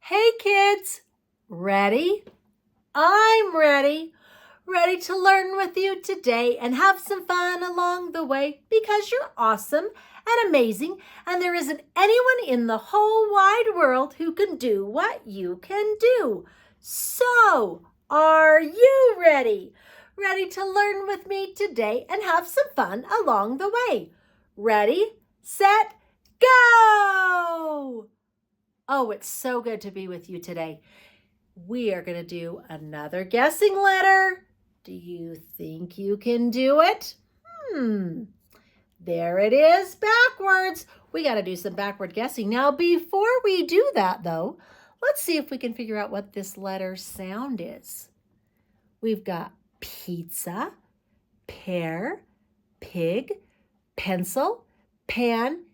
Hey kids, ready? I'm ready. Ready to learn with you today and have some fun along the way because you're awesome and amazing and there isn't anyone in the whole wide world who can do what you can do. So, are you ready? Ready to learn with me today and have some fun along the way? Ready, set, go! Oh, it's so good to be with you today. We are going to do another guessing letter. Do you think you can do it? There it is, backwards. We got to do some backward guessing. Now, before we do that, though, let's see if we can figure out what this letter sound is. We've got pizza, pear, pig, pencil, pan,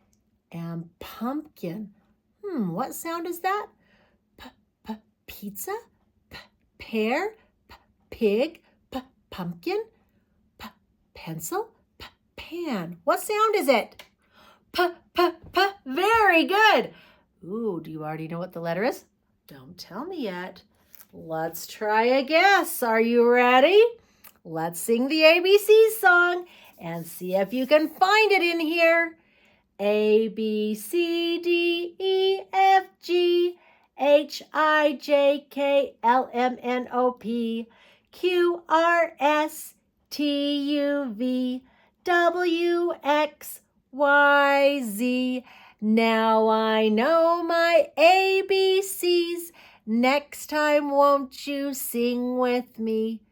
and pumpkin. What sound is that? Pizza, pear, pig, pumpkin, pencil, pan. What sound is it? Very good. Ooh, do you already know what the letter is? Don't tell me yet. Let's try a guess. Are you ready? Let's sing the ABC song and see if you can find it in here. A, B, C, D, E, F, G, H, I, J, K, L, M, N, O, P, Q, R, S, T, U, V, W, X, Y, Z. Now I know my ABCs. Next time, won't you sing with me?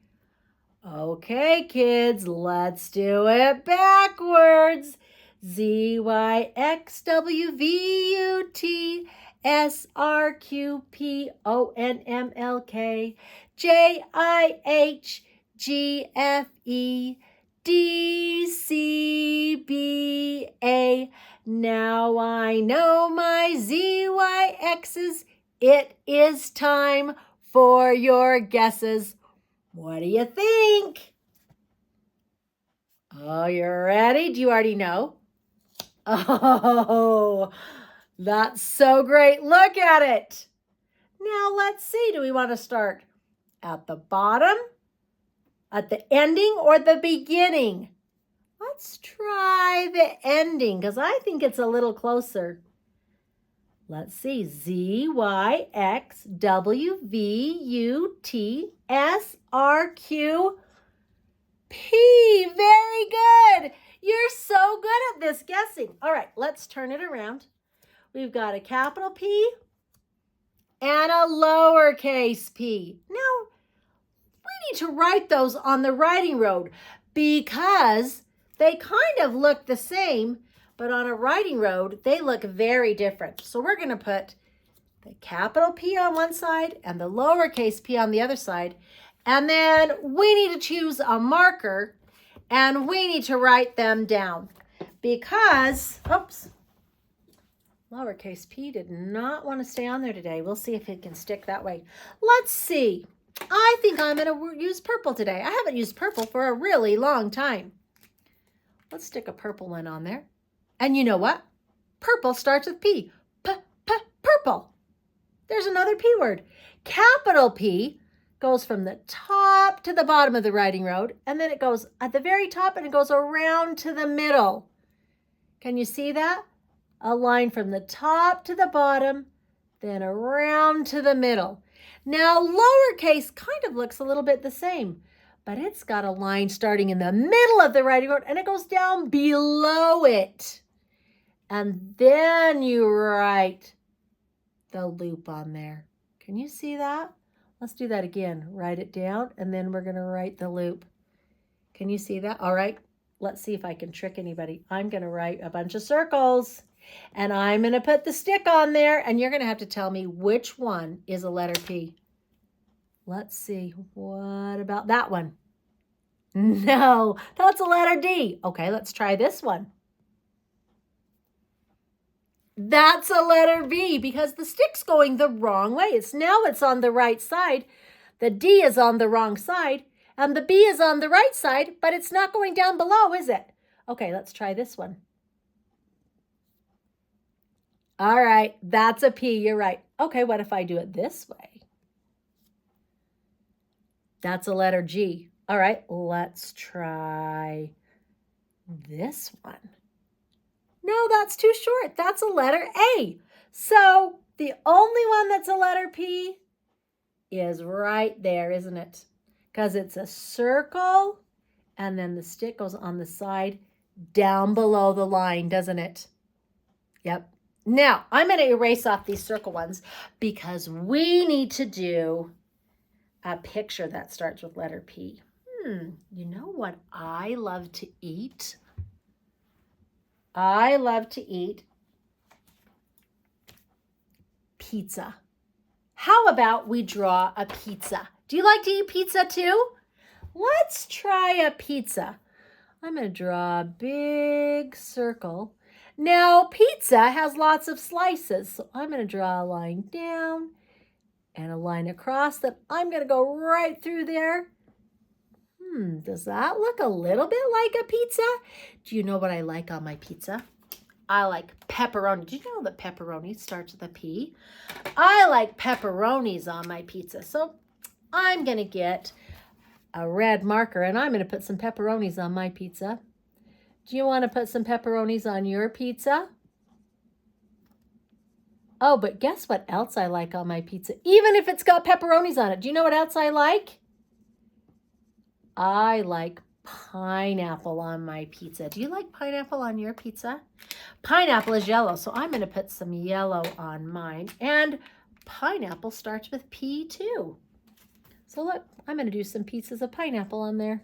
Okay, kids, let's do it backwards. Z, Y, X, W, V, U, T, S, R, Q, P, O, N, M, L, K, J, I, H, G, F, E, D, C, B, A. Now I know my Z, Y, X's. It is time for your guesses. What do you think? Oh, you're ready? Do you already know? Oh, that's so great. Look at it. Now let's see. Do we want to start at the bottom, at the ending, or the beginning? Let's try the ending because I think it's a little closer. Let's see. Z, Y, X, W, V, U, T, S, R, Q, P. Very good. You're so good at this guessing. All right, let's turn it around. We've got a capital P and a lowercase p. Now, we need to write those on the writing road because they kind of look the same, but on a writing road, they look very different. So we're going to put the capital P on one side and the lowercase p on the other side. And then we need to choose a marker and we need to write them down because, lowercase p did not want to stay on there today. We'll see if it can stick that way. Let's see. I think I'm going to use purple today. I haven't used purple for a really long time. Let's stick a purple one on there. And you know what? Purple starts with P. Purple. There's another P word. Capital P goes from the top to the bottom of the writing road, and then it goes at the very top and it goes around to the middle. Can you see that? A line from the top to the bottom, then around to the middle. Now, lowercase kind of looks a little bit the same, but it's got a line starting in the middle of the writing road and it goes down below it. And then you write the loop on there. Can you see that? Let's do that again. Write it down, and then we're going to write the loop. Can you see that? All right, let's see if I can trick anybody. I'm going to write a bunch of circles, and I'm going to put the stick on there, and you're going to have to tell me which one is a letter P. Let's see. What about that one? No, that's a letter D. Okay, let's try this one. That's a letter V because the stick's going the wrong way. It's on the right side. The D is on the wrong side and the B is on the right side, but it's not going down below, is it? Okay, let's try this one. All right, that's a P. You're right. Okay, what if I do it this way? That's a letter G. All right, let's try this one. No, that's too short. That's a letter A. So the only one that's a letter P is right there, isn't it? Because it's a circle, and then the stick goes on the side down below the line, doesn't it? Yep. Now, I'm going to erase off these circle ones because we need to do a picture that starts with letter P. You know what I love to eat? I love to eat pizza. How about we draw a pizza? Do you like to eat pizza too? Let's try a pizza. I'm going to draw a big circle. Now, pizza has lots of slices, so I'm going to draw a line down and a line across that I'm going to go right through there. Does that look a little bit like a pizza? Do you know what I like on my pizza? I like pepperoni. Do you know that pepperoni starts with a P? I like pepperonis on my pizza. So I'm going to get a red marker and I'm going to put some pepperonis on my pizza. Do you want to put some pepperonis on your pizza? Oh, but guess what else I like on my pizza? Even if it's got pepperonis on it. Do you know what else I like? I like pineapple on my pizza. Do you like pineapple on your pizza? Pineapple is yellow, so I'm going to put some yellow on mine. And pineapple starts with P too. So look, I'm going to do some pieces of pineapple on there.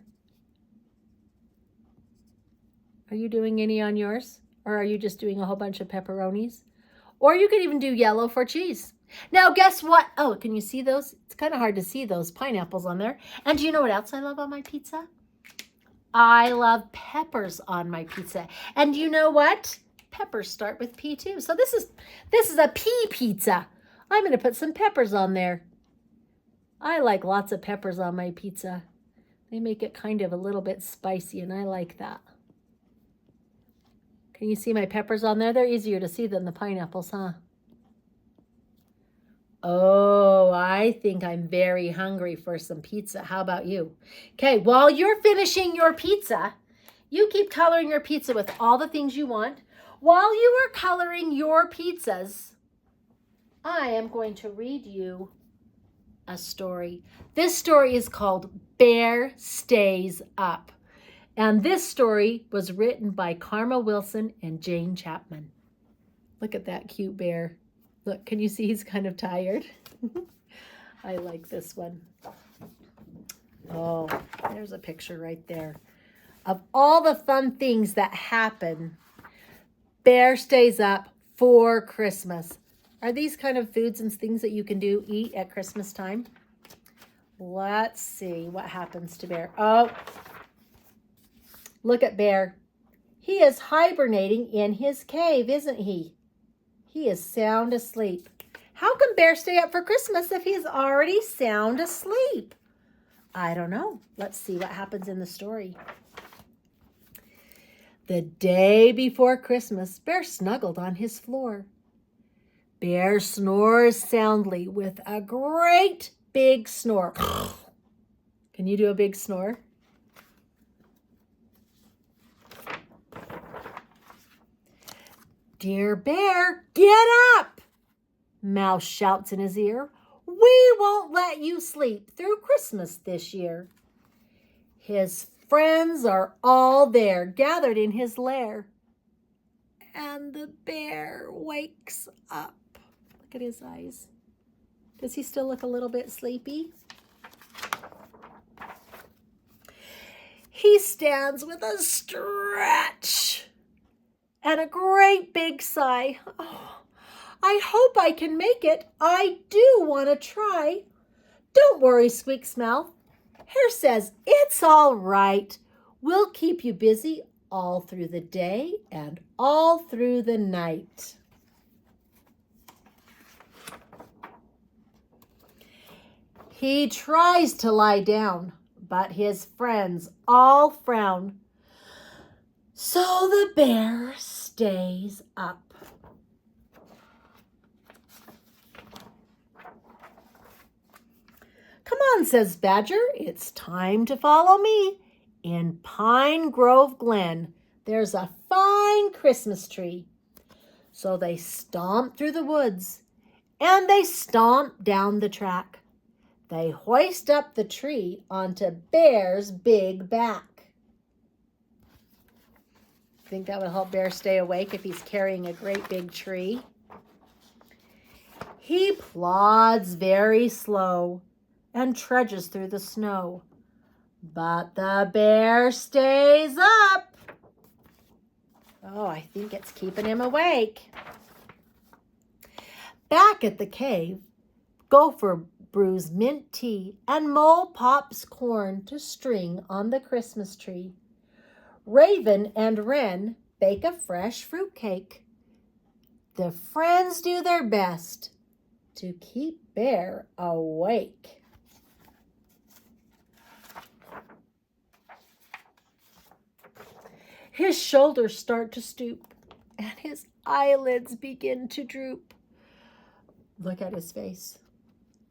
Are you doing any on yours? Or are you just doing a whole bunch of pepperonis? Or you could even do yellow for cheese. Now, guess what? Oh, can you see those? It's kind of hard to see those pineapples on there. And do you know what else I love on my pizza? I love peppers on my pizza. And you know what? Peppers start with P too. So this is a P pizza. I'm going to put some peppers on there. I like lots of peppers on my pizza. They make it kind of a little bit spicy, and I like that. Can you see my peppers on there? They're easier to see than the pineapples, huh? Oh, I think I'm very hungry for some pizza. How about you? Okay, while you're finishing your pizza, you keep coloring your pizza with all the things you want. While you are coloring your pizzas, I am going to read you a story. This story is called Bear Stays Up. And this story was written by Karma Wilson and Jane Chapman. Look at that cute bear. Look, can you see he's kind of tired? I like this one. Oh, there's a picture right there. Of all the fun things that happen, Bear stays up for Christmas. Are these kind of foods and things that you can eat at Christmas time? Let's see what happens to Bear. Oh, look at Bear. He is hibernating in his cave, isn't he? He is sound asleep. How can Bear stay up for Christmas if he's already sound asleep? I don't know. Let's see what happens in the story. The day before Christmas, Bear snuggled on his floor. Bear snores soundly with a great big snore. Can you do a big snore? Dear Bear, get up! Mouse shouts in his ear. We won't let you sleep through Christmas this year. His friends are all there, gathered in his lair. And the bear wakes up. Look at his eyes. Does he still look a little bit sleepy? He stands with a stretch and a great big sigh. Oh, I hope I can make it. I do want to try. Don't worry, Squeak's mouth. Hare says, it's all right. We'll keep you busy all through the day and all through the night. He tries to lie down, but his friends all frown. So the bear stays up. on, says Badger, it's time to follow me. In Pine Grove Glen, there's a fine Christmas tree. So they stomp through the woods, and they stomp down the track. They hoist up the tree onto Bear's big back. Think that would help Bear stay awake if he's carrying a great big tree? He plods very slow and trudges through the snow. But the bear stays up. Oh, I think it's keeping him awake. Back at the cave, Gopher brews mint tea and Mole pops corn to string on the Christmas tree. Raven and Wren bake a fresh fruit cake. The friends do their best to keep Bear awake. His shoulders start to stoop, and his eyelids begin to droop. Look at his face.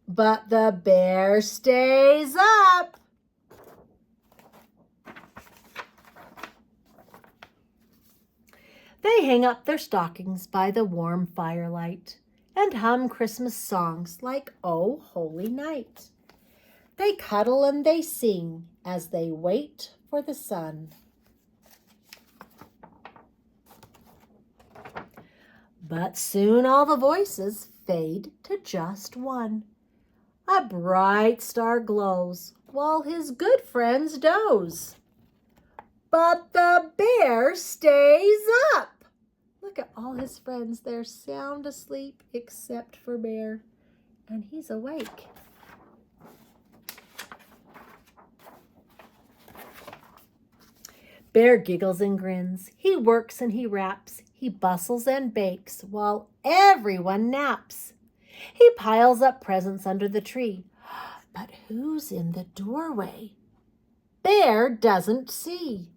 But the bear stays up. They hang up their stockings by the warm firelight and hum Christmas songs like "Oh, Holy Night." They cuddle and they sing as they wait for the sun. But soon all the voices fade to just one. A bright star glows while his good friends doze. But the bear stays up. Look at all his friends. They're sound asleep except for Bear, and he's awake. Bear giggles and grins. He works and he raps. He bustles and bakes while everyone naps. He piles up presents under the tree. But who's in the doorway? Bear doesn't see.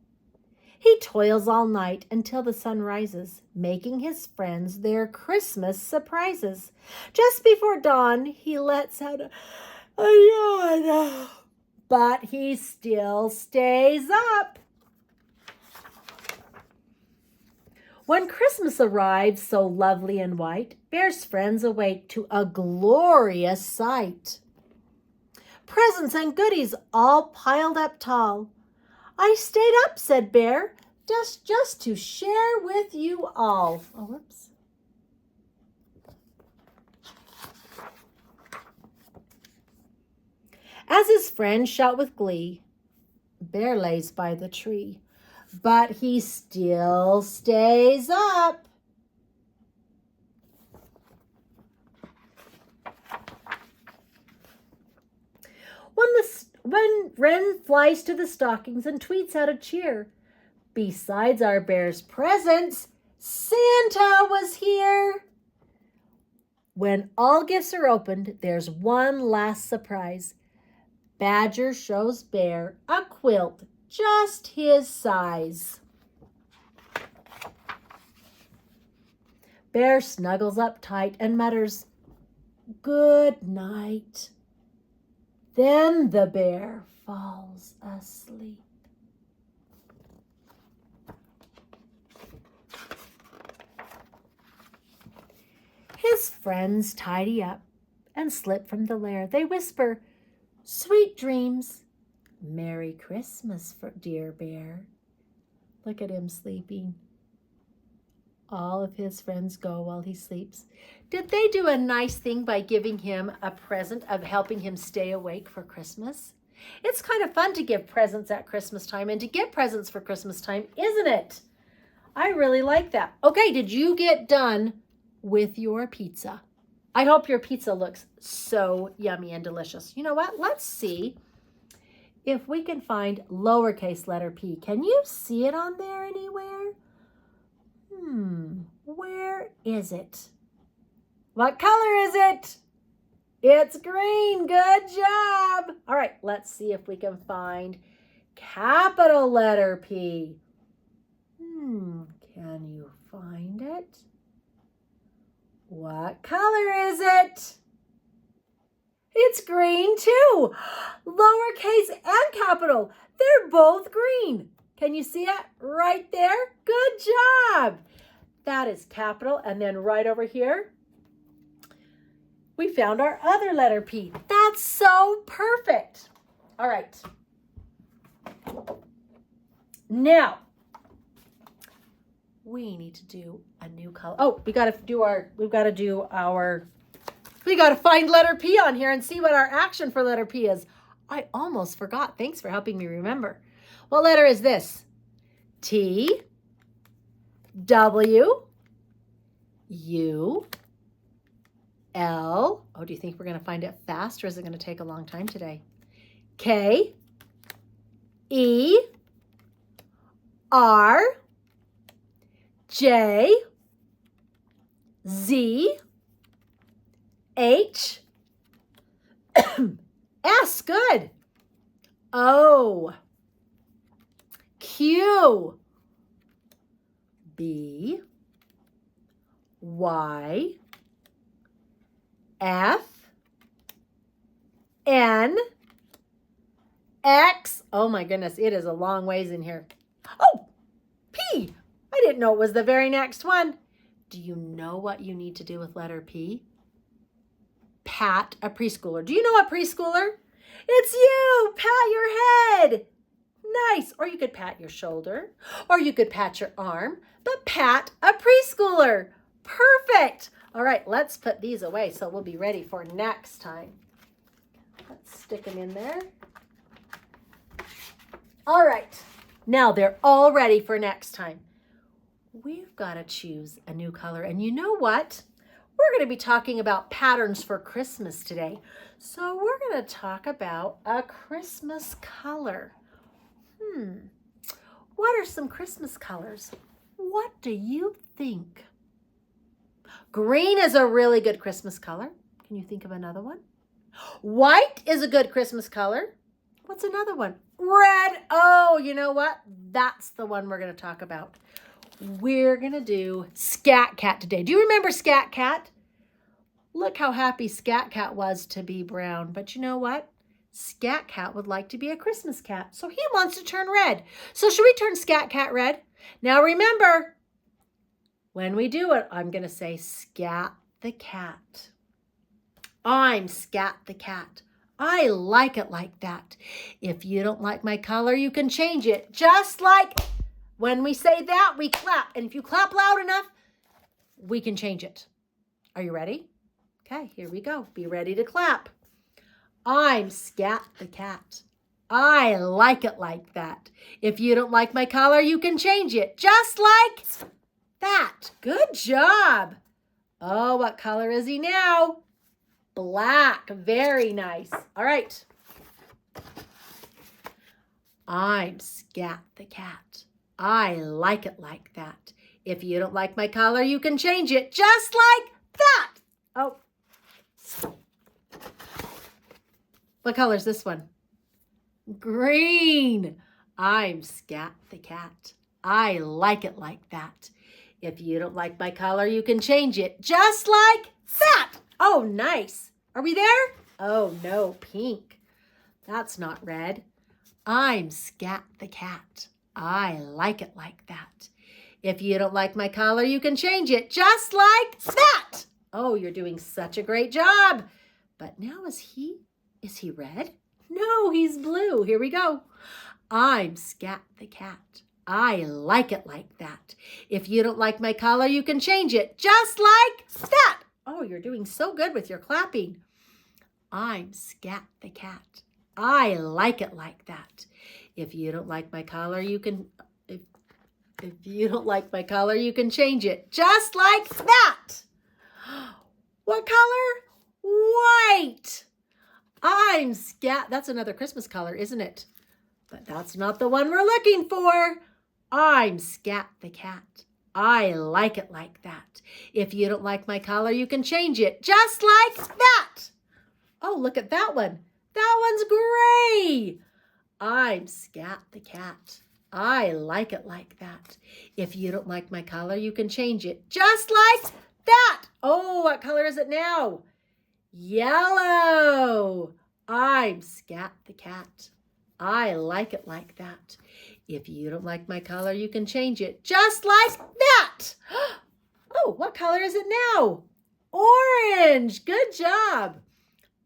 He toils all night until the sun rises, making his friends their Christmas surprises. Just before dawn, he lets out a yawn. But he still stays up. When Christmas arrives so lovely and white, Bear's friends awake to a glorious sight. Presents and goodies all piled up tall. I stayed up, said Bear, just to share with you all. Oh, whoops. As his friends shout with glee, Bear lays by the tree. But he still stays up. When Wren flies to the stockings and tweets out a cheer, besides our bear's presents, Santa was here. When all gifts are opened, there's one last surprise. Badger shows Bear a quilt just his size. Bear snuggles up tight and mutters, "Good night." Then the bear falls asleep. His friends tidy up and slip from the lair. They whisper, "Sweet dreams. Merry Christmas, dear bear." Look at him sleeping. All of his friends go while he sleeps. Did they do a nice thing by giving him a present of helping him stay awake for Christmas? It's kind of fun to give presents at Christmas time and to get presents for Christmas time, isn't it? I really like that. Okay, did you get done with your pizza? I hope your pizza looks so yummy and delicious. You know what? Let's see if we can find lowercase letter p. Can you see it on there anywhere? Where is it? What color is it? It's green. Good job. All right, let's see if we can find capital letter P. Can you find it? What color is it? It's green too. Lowercase and capital. They're both green. Can you see it right there? Good job. That is capital. And then right over here, we found our other letter P. That's so perfect. All right. Now, we need to do a new color. Oh, we got to find letter P on here and see what our action for letter P is. I almost forgot. Thanks for helping me remember. What letter is this? T, W, U, L. Oh, do you think we're going to find it fast, or is it going to take a long time today? K, E, R, J, Z, H, S. Good. O, Q, B, Y, F, N, X. Oh my goodness, it is a long ways in here. Oh, P. I didn't know it was the very next one. Do you know what you need to do with letter P? Pat a preschooler. Do you know a preschooler? It's you. Pat your head. Nice. Or you could pat your shoulder, or you could pat your arm, but pat a preschooler. Perfect. All right, let's put these away so we'll be ready for next time. Let's stick them in there. All right, now they're all ready for next time. We've got to choose a new color. And you know what? We're going to be talking about patterns for Christmas today. So we're going to talk about a Christmas color. What are some Christmas colors? What do you think? Green is a really good Christmas color. Can you think of another one? White is a good Christmas color. What's another one? Red. Oh, you know what? That's the one we're going to talk about. We're going to do Scat Cat today. Do you remember Scat Cat? Look how happy Scat Cat was to be brown. But you know what? Scat Cat would like to be a Christmas cat. So he wants to turn red. So should we turn Scat Cat red? Now remember, when we do it, I'm going to say Scat the Cat. I'm Scat the Cat. I like it like that. If you don't like my color, you can change it. Just like when we say that, we clap. And if you clap loud enough, we can change it. Are you ready? Okay, here we go. Be ready to clap. I'm Scat the Cat. I like it like that. If you don't like my color, you can change it. Just like that. Good job. Oh, what color is he now? Black. Very nice. All right. I'm Scat the Cat. I like it like that. If you don't like my color, you can change it. Just like that. Oh. What color is this one? Green. I'm Scat the Cat. I like it like that. If you don't like my color, you can change it. Just like that. Oh, nice. Are we there? Oh, no, pink. That's not red. I'm Scat the Cat. I like it like that. If you don't like my color, you can change it. Just like that. Oh, you're doing such a great job. But now is he red? No, he's blue. Here we go. I'm Scat the Cat. I like it like that. If you don't like my color, you can change it. Just like that. Oh, you're doing so good with your clapping. I'm Scat the Cat. I like it like that. If you don't like my color, you can... If you don't like my color, you can change it. Just like that. What color? White. I'm Scat. That's another Christmas color, isn't it? But that's not the one we're looking for. I'm Scat the Cat. I like it like that. If you don't like my color, you can change it. Just like that. Oh, look at that one. That one's gray. I'm Scat the Cat. I like it like that. If you don't like my color, you can change it. Just like that. Oh, what color is it now? Yellow. I'm Scat the Cat. I like it like that. If you don't like my color, you can change it just like that. Oh, what color is it now? Orange. Good job.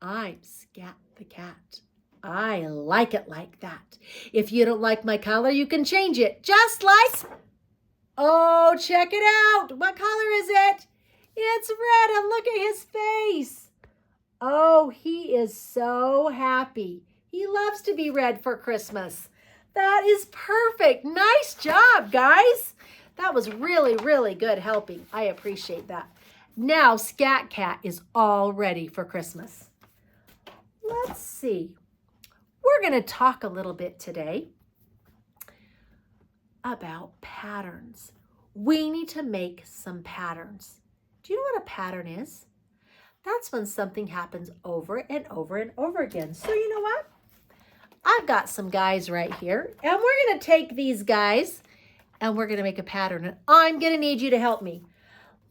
I'm Scat the Cat. I like it like that. If you don't like my color, you can change it just like... Oh, check it out. What color is it? It's red, and look at his face. Oh, he is so happy. He loves to be red for Christmas. That is perfect. Nice job, guys. That was really, really good helping. I appreciate that. Now, Scat Cat is all ready for Christmas. Let's see. We're going to talk a little bit today about patterns. We need to make some patterns. Do you know what a pattern is? That's when something happens over and over and over again. So you know what? I've got some guys right here, and we're going to take these guys and we're going to make a pattern, and I'm going to need you to help me.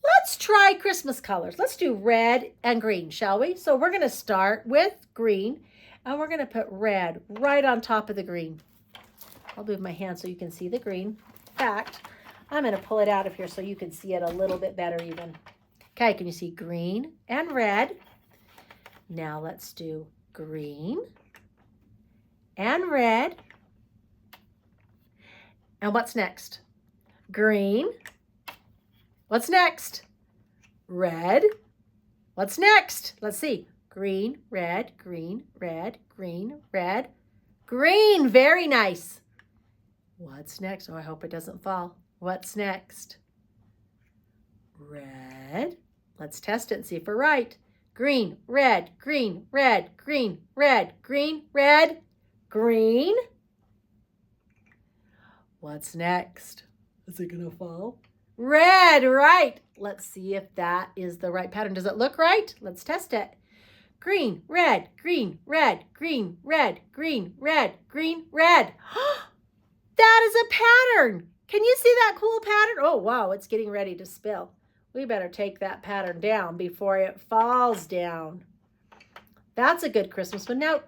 Let's try Christmas colors. Let's do red and green, shall we? So we're going to start with green, and we're going to put red right on top of the green. I'll move my hand so you can see the green. In fact, I'm going to pull it out of here so you can see it a little bit better even. Okay, can you see green and red? Now let's do green and red. And what's next? Green. What's next? Red. What's next? Let's see. Green, red, green, red, green, red, green. Very nice. What's next? Oh, I hope it doesn't fall. What's next? Red. Let's test it and see if we're right. Green, red, green, red, green, red, green, red, green. What's next? Is it going to fall? Red, right. Let's see if that is the right pattern. Does it look right? Let's test it. Green, red, green, red, green, red, green, red, green, red. That is a pattern. Can you see that cool pattern? Oh, wow, it's getting ready to spill. We better take that pattern down before it falls down. That's a good Christmas one. Now,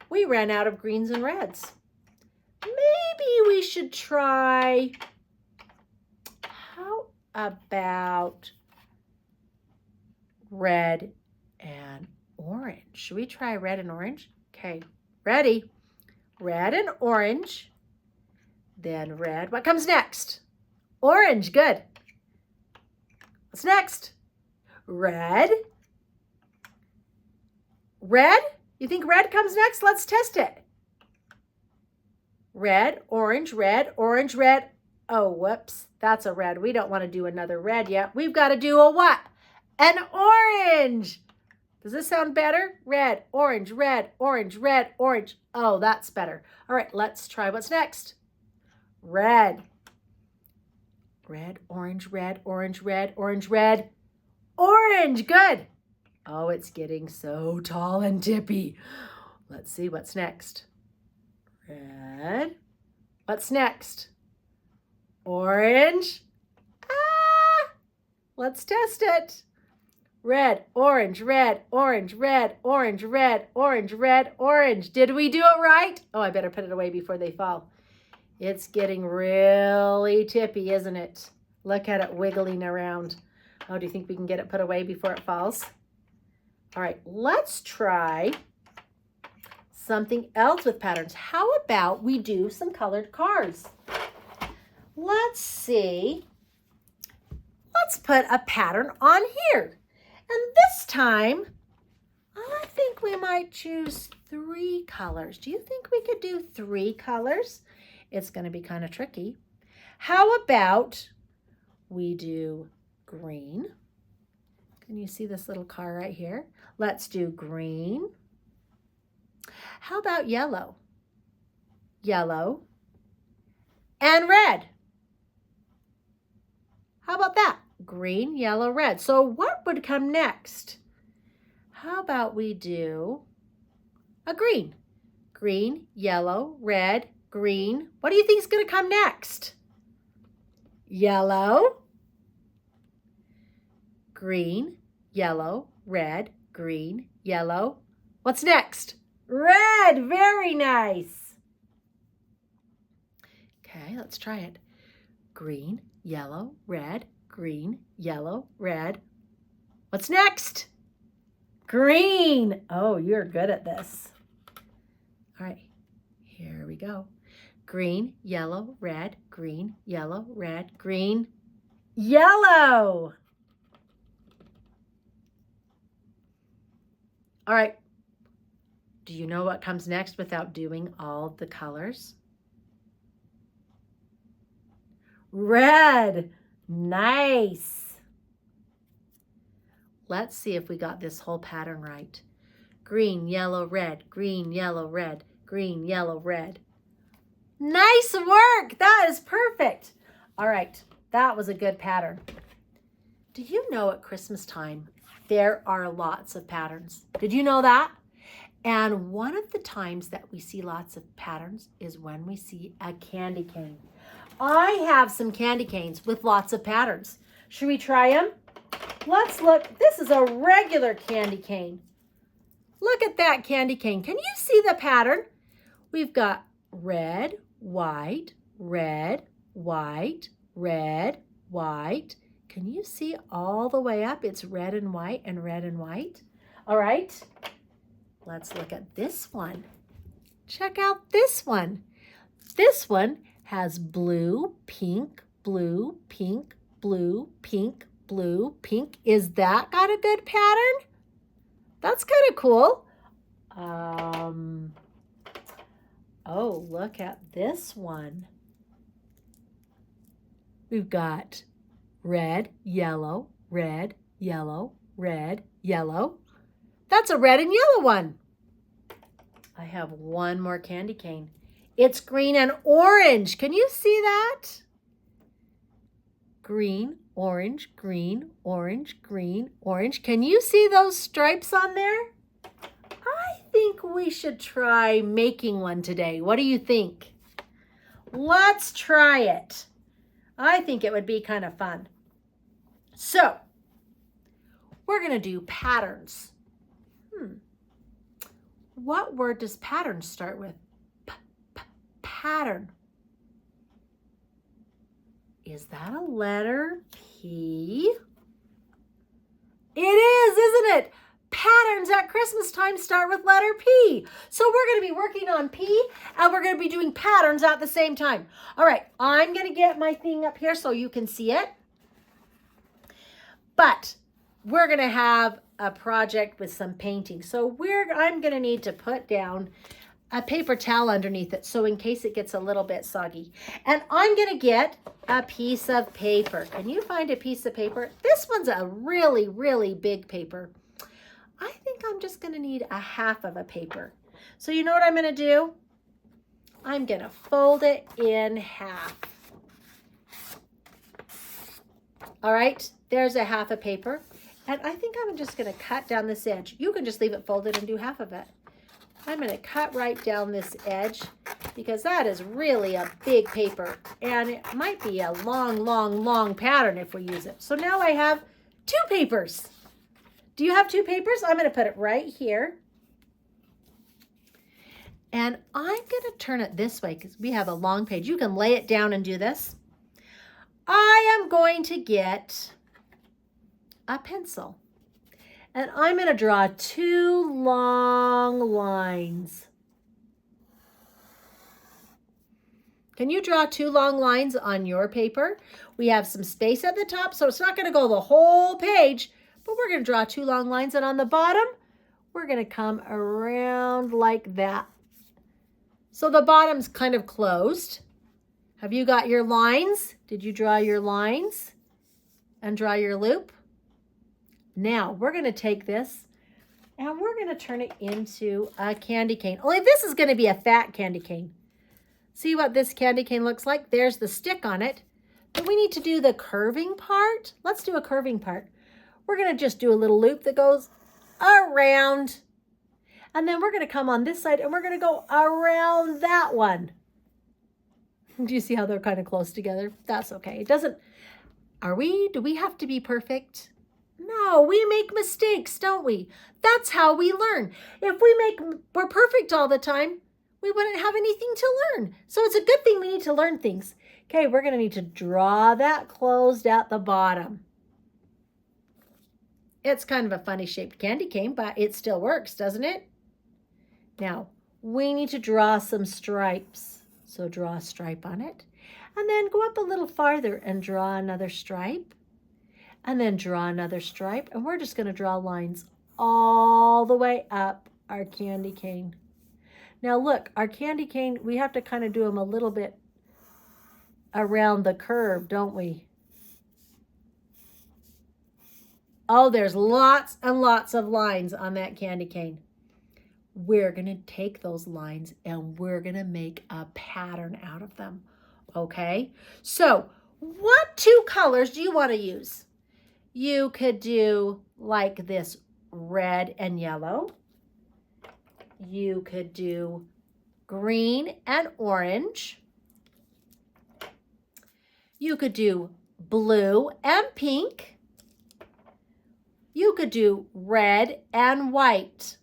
we ran out of greens and reds. Maybe we should try, how about red and orange? Should we try red and orange? Okay, ready? Red and orange. Then red. What comes next? Orange. Good. What's next? Red. Red? You think red comes next? Let's test it. Red, orange, red, orange, red. Oh, whoops. That's a red. We don't want to do another red yet. We've got to do a what? An orange. Does this sound better? Red, orange, red, orange, red, orange. Oh, that's better. All right, let's try what's next. Red. Red, orange, red, orange, red, orange, red, orange. Good. Oh, it's getting so tall and tippy. Let's see what's next. Red. What's next? Orange. Ah! Let's test it. Red, orange, red, orange, red, orange, red, orange, red, orange. Did we do it right? Oh, I better put it away before they fall. It's getting really tippy, isn't it? Look at it wiggling around. Oh, do you think we can get it put away before it falls? All right, let's try something else with patterns. How about we do some colored cards? Let's see. Let's put a pattern on here. And this time, I think we might choose 3 colors. Do you think we could do 3 colors? It's going to be kind of tricky. How about we do green? Can you see this little car right here? Let's do green. How about yellow? Yellow and red. How about that? Green, yellow, red. So what would come next? How about we do a green? Green, yellow, red, green. What do you think is going to come next? Yellow, green, yellow, red, green, yellow. What's next? Red, very nice. Okay, let's try it. Green, yellow, red, green, yellow, red. What's next? Green. Oh, you're good at this. All right, here we go. Green, yellow, red, green, yellow, red, green, yellow. All right. Do you know what comes next without doing all the colors? Red. Nice. Let's see if we got this whole pattern right. Green, yellow, red, green, yellow, red, green, yellow, red. Nice work. That is perfect. All right. That was a good pattern. Do you know at Christmas time, there are lots of patterns? Did you know that? And one of the times that we see lots of patterns is when we see a candy cane. I have some candy canes with lots of patterns. Should we try them? Let's look. This is a regular candy cane. Look at that candy cane. Can you see the pattern? We've got red, white, red, white, red, white. Can you see all the way up? It's red and white and red and white. All right. Let's look at this one. Check out this one. This one has blue, pink, blue, pink, blue, pink, blue, pink. Is that got a good pattern? That's kind of cool. Oh, look at this one. We've got red, yellow, red, yellow, red, yellow. That's a red and yellow one. I have one more candy cane. It's green and orange. Can you see that? Green, orange, green, orange, green, orange. Can you see those stripes on there? I think we should try making one today. What do you think? Let's try it. I think it would be kind of fun. So, we're going to do patterns. What word does pattern start with? Pattern. Is that a letter P? It is, isn't it? Patterns at Christmas time start with letter P. So we're going to be working on P and we're going to be doing patterns at the same time. All right, I'm going to get my thing up here so you can see it. But we're going to have a project with some painting. So I'm going to need to put down a paper towel underneath it, so in case it gets a little bit soggy. And I'm going to get a piece of paper. Can you find a piece of paper? This one's a really, really big paper. I think I'm just going to need a half of a paper. So you know what I'm going to do? I'm going to fold it in half. All right, there's a half a paper. And I think I'm just going to cut down this edge. You can just leave it folded and do half of it. I'm going to cut right down this edge because that is really a big paper. And it might be a long, long, long pattern if we use it. So now I have 2 papers. Do you have 2 papers? I'm going to put it right here. And I'm going to turn it this way because we have a long page. You can lay it down and do this. I am going to get a pencil. And I'm going to draw 2 long lines. Can you draw 2 long lines on your paper? We have some space at the top, so it's not going to go the whole page, but we're going to draw 2 long lines, and on the bottom, we're going to come around like that. So the bottom's kind of closed. Have you got your lines? Did you draw your lines and draw your loop? Now we're going to take this and we're going to turn it into a candy cane. Only this is going to be a fat candy cane. See what this candy cane looks like? There's the stick on it. But we need to do the curving part. Let's do a curving part. We're going to just do a little loop that goes around. And then we're going to come on this side and we're going to go around that one. Do you see how they're kind of close together? That's okay. It doesn't, do we have to be perfect? No, we make mistakes, don't we? That's how we learn. If we're perfect all the time, we wouldn't have anything to learn. So it's a good thing we need to learn things. Okay, we're going to need to draw that closed at the bottom. It's kind of a funny shaped candy cane, but it still works, doesn't it? Now, we need to draw some stripes. So draw a stripe on it. And then go up a little farther and draw another stripe. And then draw another stripe. And we're just going to draw lines all the way up our candy cane. Now look, our candy cane, we have to kind of do them a little bit around the curve, don't we? Oh, there's lots and lots of lines on that candy cane. We're going to take those lines and we're going to make a pattern out of them. Okay? So, what two colors do you want to use? You could do like this red and yellow. You could do green and orange. You could do blue and pink. You could do red and white.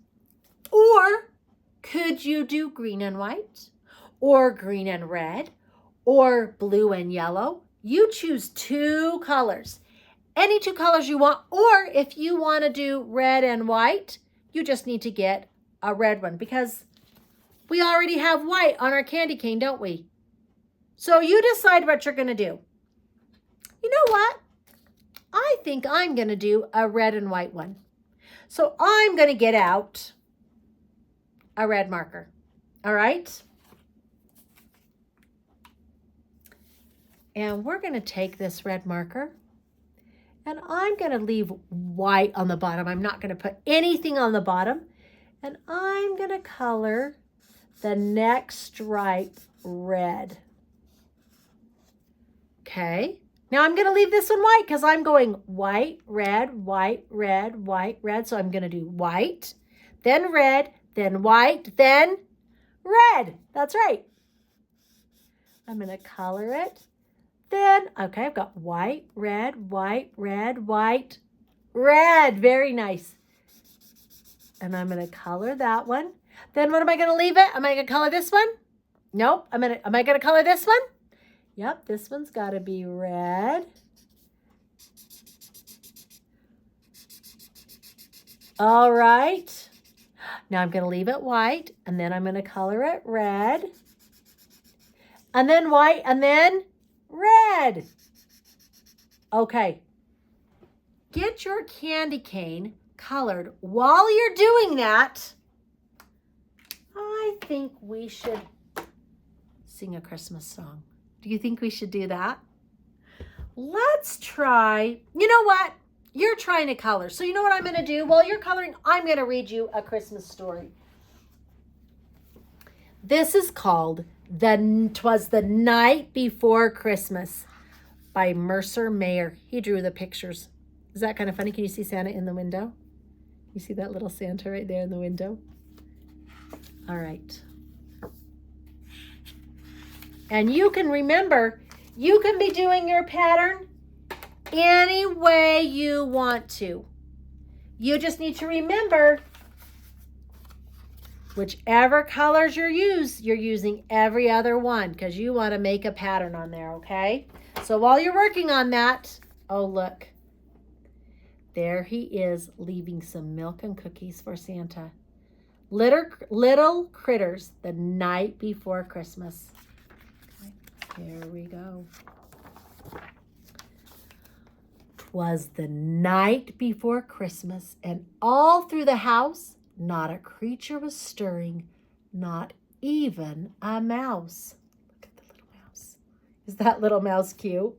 Or could you do green and white? Or green and red? Or blue and yellow? You choose two colors. Any two colors you want. Or if you want to do red and white, you just need to get a red one because we already have white on our candy cane, don't we? So you decide what you're going to do. You know what? I think I'm going to do a red and white one. So I'm going to get out a red marker. All right? And we're going to take this red marker and I'm going to leave white on the bottom. I'm not going to put anything on the bottom. And I'm going to color the next stripe red. Okay. Now I'm going to leave this one white because I'm going white, red, white, red, white, red. So I'm going to do white, then red, then white, then red. That's right. I'm going to color it. Then, okay, I've got white, red, white, red, white, red. Very nice. And I'm going to color that one. Then what am I going to leave it? Am I going to color this one? Nope. Am I going to color this one? Yep, this one's got to be red. All right. Now I'm going to leave it white, and then I'm going to color it red. And then white, and then red. Okay. Get your candy cane colored. While you're doing that, I think we should sing a Christmas song. Do you think we should do that? Let's try. You know what? You're trying to color. So you know what I'm going to do? While you're coloring, I'm going to read you a Christmas story. This is called 'Twas the Night Before Christmas by Mercer Mayer. He drew the pictures. Is that kind of funny? Can you see Santa in the window? You see that little Santa right there in the window? All right. And you can remember, you can be doing your pattern any way you want to. You just need to remember, whichever colors you're using every other one because you want to make a pattern on there, okay? So while you're working on that, oh, look. There he is leaving some milk and cookies for Santa. Little critters the night before Christmas. Here we go. 'Twas the night before Christmas, and all through the house, not a creature was stirring, not even a mouse. Look at the little mouse. Is that little mouse cute?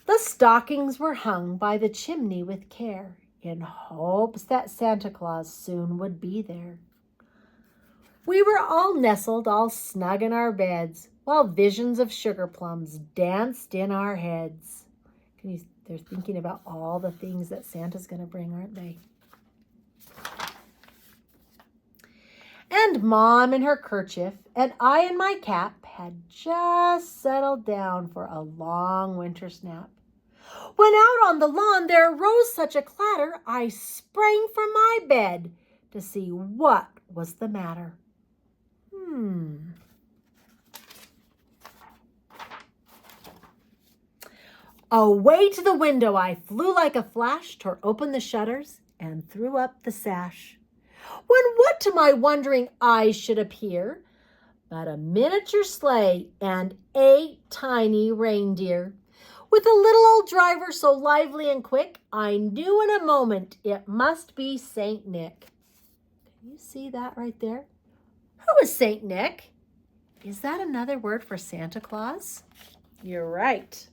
The stockings were hung by the chimney with care, in hopes that Santa Claus soon would be there. We were all nestled, all snug in our beds, while visions of sugar plums danced in our heads. They're thinking about all the things that Santa's going to bring, aren't they? And And Mom in her kerchief and I in my cap had just settled down for a long winter's nap. When out on the lawn there rose such a clatter, I sprang from my bed to see what was the matter. Away to the window I flew like a flash, tore open the shutters, and threw up the sash. When what to my wondering eyes should appear but a miniature sleigh and 8 tiny reindeer. With a little old driver so lively and quick, I knew in a moment it must be Saint Nick. Can you see that right there? Who is Saint Nick? Is that another word for Santa Claus? You're right.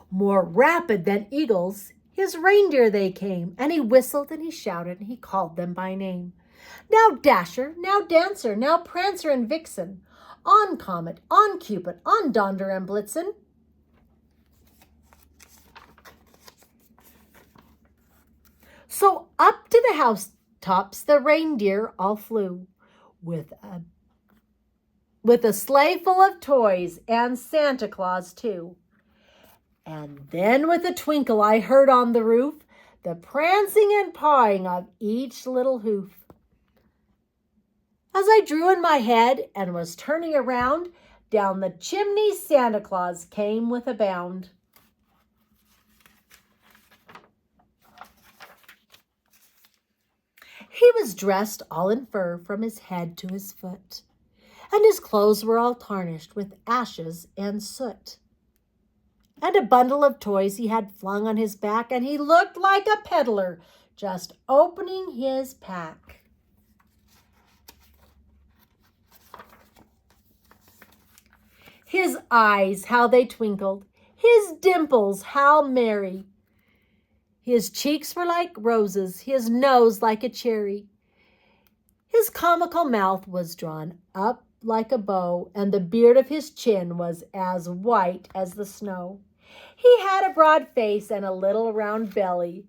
More rapid than eagles, his reindeer they came, and he whistled and he shouted and he called them by name. Now Dasher, now Dancer, now Prancer and Vixen, on Comet, on Cupid, on Donder and Blitzen. So up to the housetops the reindeer all flew, with a sleigh full of toys and Santa Claus too. And then with a twinkle I heard on the roof the prancing and pawing of each little hoof. As I drew in my head and was turning around, down the chimney Santa Claus came with a bound. He was dressed all in fur from his head to his foot, and his clothes were all tarnished with ashes and soot. And a bundle of toys he had flung on his back, and he looked like a peddler just opening his pack. His eyes, how they twinkled, his dimples, how merry. His cheeks were like roses, his nose like a cherry. His comical mouth was drawn up like a bow, and the beard of his chin was as white as the snow. He had a broad face and a little round belly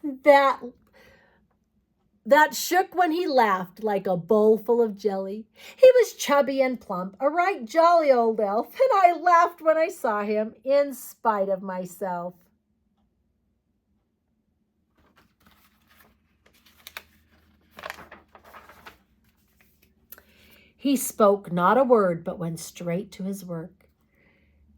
that shook when he laughed like a bowl full of jelly. He was chubby and plump, a right jolly old elf, and I laughed when I saw him in spite of myself. He spoke not a word, but went straight to his work,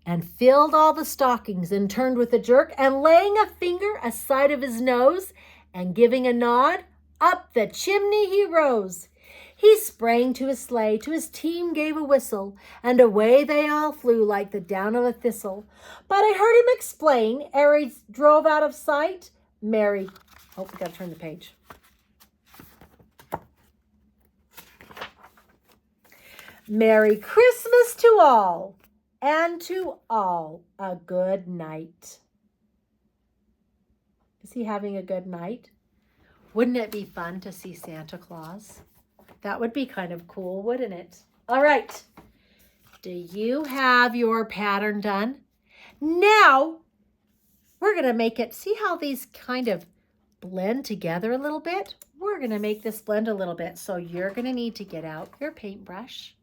and filled all the stockings, and turned with a jerk, and laying a finger aside of his nose, and giving a nod, up the chimney he rose. He sprang to his sleigh, to his team gave a whistle, and away they all flew like the down of a thistle. But I heard him explain, ere he drove out of sight, we gotta turn the page. Merry Christmas to all, and to all a good night. Is he having a good night? Wouldn't it be fun to see Santa Claus? That would be kind of cool, wouldn't it? All right. Do you have your pattern done? Now, we're going to make it, see how these kind of blend together a little bit? We're going to make this blend a little bit. So you're going to need to get out your paintbrush,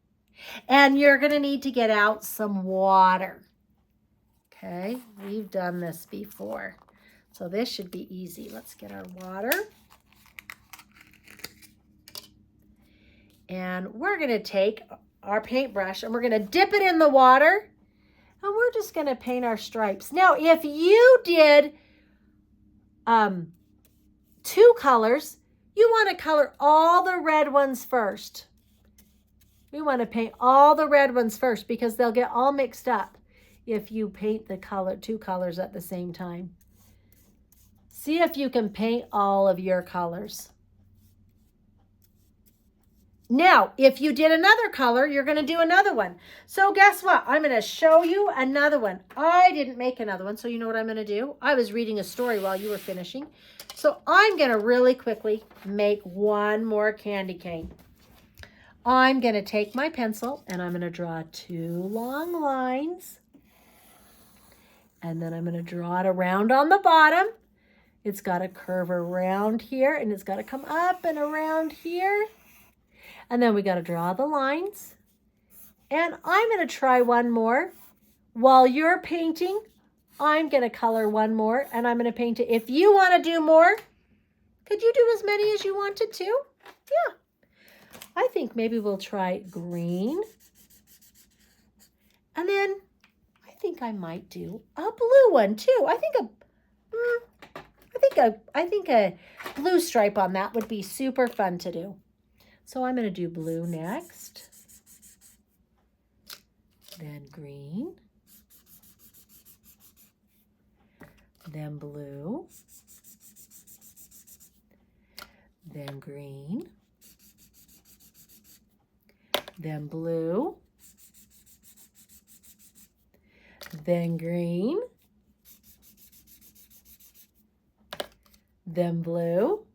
and you're going to need to get out some water. Okay, we've done this before, so this should be easy. Let's get our water. And we're going to take our paintbrush and we're going to dip it in the water, and we're just going to paint our stripes. Now, if you did 2 colors, you want to color all the red ones first. We want to paint all the red ones first because they'll get all mixed up if you paint the 2 colors at the same time. See if you can paint all of your colors. Now, if you did another color, you're going to do another one. So guess what? I'm going to show you another one. I didn't make another one, so you know what I'm going to do? I was reading a story while you were finishing. So I'm going to really quickly make one more candy cane. I'm going to take my pencil and I'm going to draw 2 long lines. And then I'm going to draw it around on the bottom. It's got to curve around here, and it's got to come up and around here. And then we got to draw the lines. And I'm going to try one more. While you're painting, I'm going to color one more, and I'm going to paint it. If you want to do more, could you do as many as you wanted to? Yeah. I think maybe we'll try green. And then I think I might do a blue one too. I think a blue stripe on that would be super fun to do. So I'm going to do blue next. Then green. Then blue. Then green. Then blue. Then green. Then blue.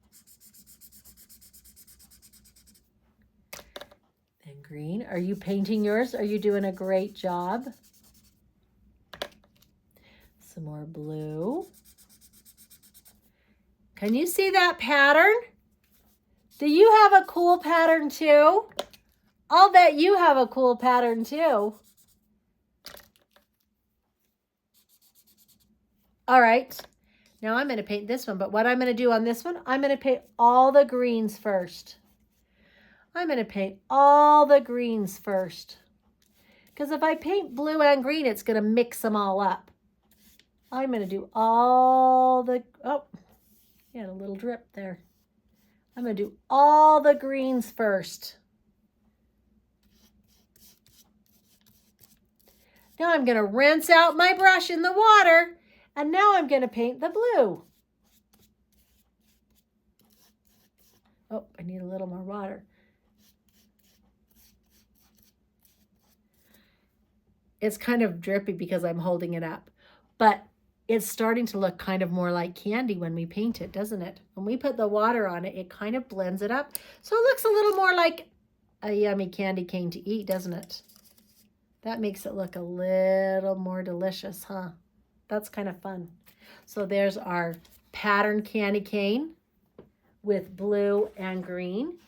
Then green. Are you painting yours? Are you doing a great job? Some more blue. Can you see that pattern? Do you have a cool pattern too? I'll bet you have a cool pattern too. All right, now I'm going to paint this one, but what I'm going to do on this one, I'm going to paint all the greens first. I'm going to paint all the greens first. Because if I paint blue and green, it's going to mix them all up. I'm going to do all the, oh, you had a little drip there. I'm going to do all the greens first. Now I'm going to rinse out my brush in the water, and now I'm going to paint the blue. Oh, I need a little more water. It's kind of drippy because I'm holding it up, but it's starting to look kind of more like candy when we paint it, doesn't it? When we put the water on it, it kind of blends it up. So it looks a little more like a yummy candy cane to eat, doesn't it? That makes it look a little more delicious, huh? That's kind of fun. So there's our pattern candy cane with blue and green.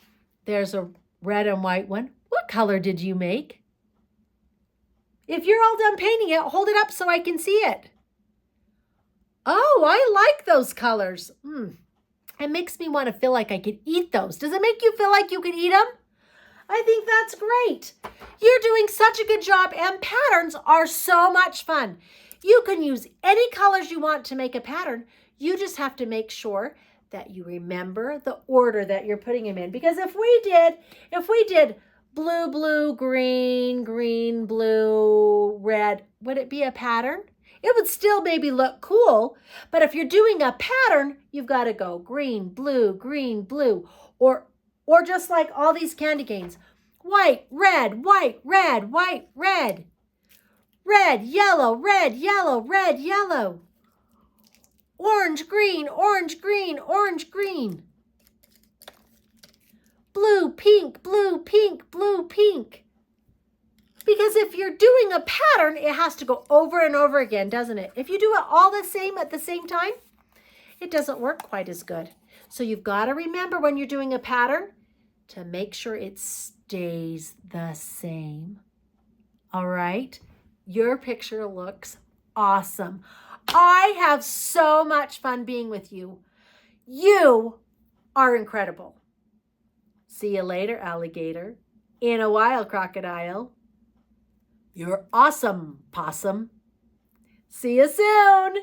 There's a red and white one. What color did you make? If you're all done painting it, hold it up so I can see it. Oh, I like those colors. It makes me want to feel like I could eat those. Does it make you feel like you could eat them? I think that's great. You're doing such a good job, and patterns are so much fun. You can use any colors you want to make a pattern. You just have to make sure that you remember the order that you're putting them in. Because if we did blue, blue, green, green, blue, red, would it be a pattern? It would still maybe look cool, but if you're doing a pattern, you've got to go green, blue, or just like all these candy canes, white, red, white, red, white, red, red, yellow, red, yellow, red, yellow, orange, green, orange, green, orange, green, blue, pink, blue, pink, blue, pink. Because if you're doing a pattern, it has to go over and over again, doesn't it? If you do it all the same at the same time, it doesn't work quite as good. So you've got to remember when you're doing a pattern to make sure it stays the same. All right? Your picture looks awesome. I have so much fun being with you. You are incredible. See you later, alligator. In a while, crocodile. You're awesome, possum. See you soon.